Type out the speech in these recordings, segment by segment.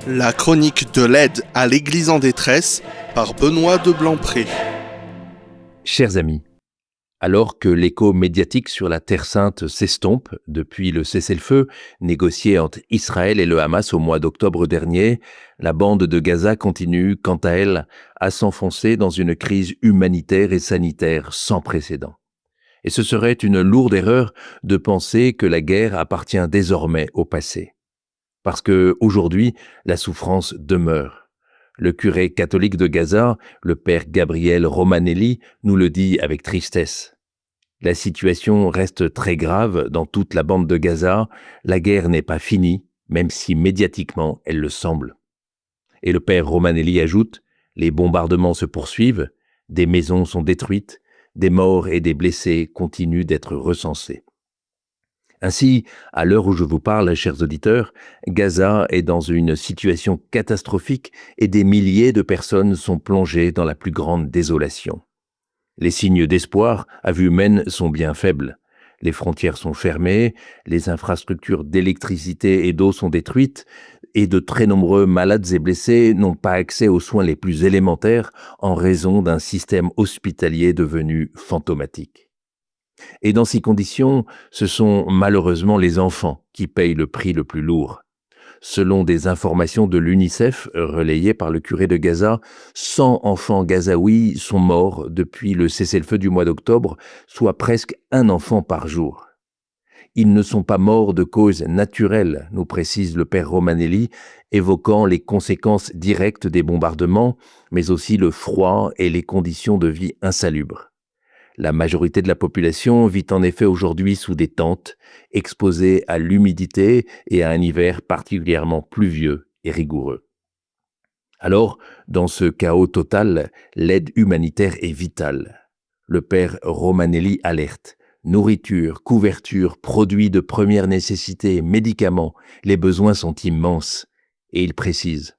La chronique de l'aide à l'Église en détresse par Benoît de Blancpré. Chers amis, alors que l'écho médiatique sur la Terre Sainte s'estompe depuis le cessez-le-feu négocié entre Israël et le Hamas au mois d'octobre dernier, la bande de Gaza continue, quant à elle, à s'enfoncer dans une crise humanitaire et sanitaire sans précédent. Et ce serait une lourde erreur de penser que la guerre appartient désormais au passé. Parce que aujourd'hui, la souffrance demeure. Le curé catholique de Gaza, le père Gabriel Romanelli, nous le dit avec tristesse. La situation reste très grave dans toute la bande de Gaza, la guerre n'est pas finie, même si médiatiquement elle le semble. Et le père Romanelli ajoute, les bombardements se poursuivent, des maisons sont détruites, des morts et des blessés continuent d'être recensés. Ainsi, à l'heure où je vous parle, chers auditeurs, Gaza est dans une situation catastrophique et des milliers de personnes sont plongées dans la plus grande désolation. Les signes d'espoir, à vue humaine, sont bien faibles. Les frontières sont fermées, les infrastructures d'électricité et d'eau sont détruites, et de très nombreux malades et blessés n'ont pas accès aux soins les plus élémentaires en raison d'un système hospitalier devenu fantomatique. Et dans ces conditions, ce sont malheureusement les enfants qui payent le prix le plus lourd. Selon des informations de l'UNICEF relayées par le curé de Gaza, 100 enfants gazaouis sont morts depuis le cessez-le-feu du mois d'octobre, soit presque un enfant par jour. Ils ne sont pas morts de cause naturelle, nous précise le père Romanelli, évoquant les conséquences directes des bombardements, mais aussi le froid et les conditions de vie insalubres. La majorité de la population vit en effet aujourd'hui sous des tentes, exposée à l'humidité et à un hiver particulièrement pluvieux et rigoureux. Alors, dans ce chaos total, l'aide humanitaire est vitale. Le père Romanelli alerte. Nourriture, couverture, produits de première nécessité, médicaments, les besoins sont immenses. Et il précise.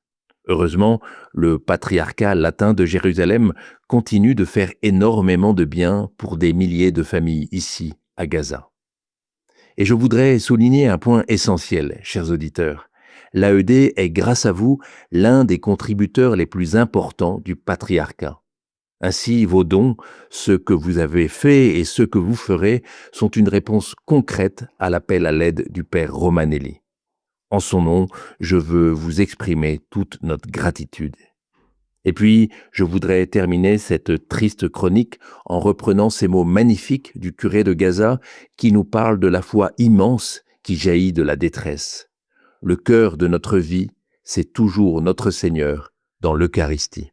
Heureusement, le patriarcat latin de Jérusalem continue de faire énormément de bien pour des milliers de familles ici, à Gaza. Et je voudrais souligner un point essentiel, chers auditeurs. L'AED est, grâce à vous, l'un des contributeurs les plus importants du patriarcat. Ainsi, vos dons, ceux que vous avez faits et ceux que vous ferez, sont une réponse concrète à l'appel à l'aide du père Romanelli. En son nom, je veux vous exprimer toute notre gratitude. Et puis, je voudrais terminer cette triste chronique en reprenant ces mots magnifiques du curé de Gaza qui nous parle de la foi immense qui jaillit de la détresse. Le cœur de notre vie, c'est toujours notre Seigneur dans l'Eucharistie.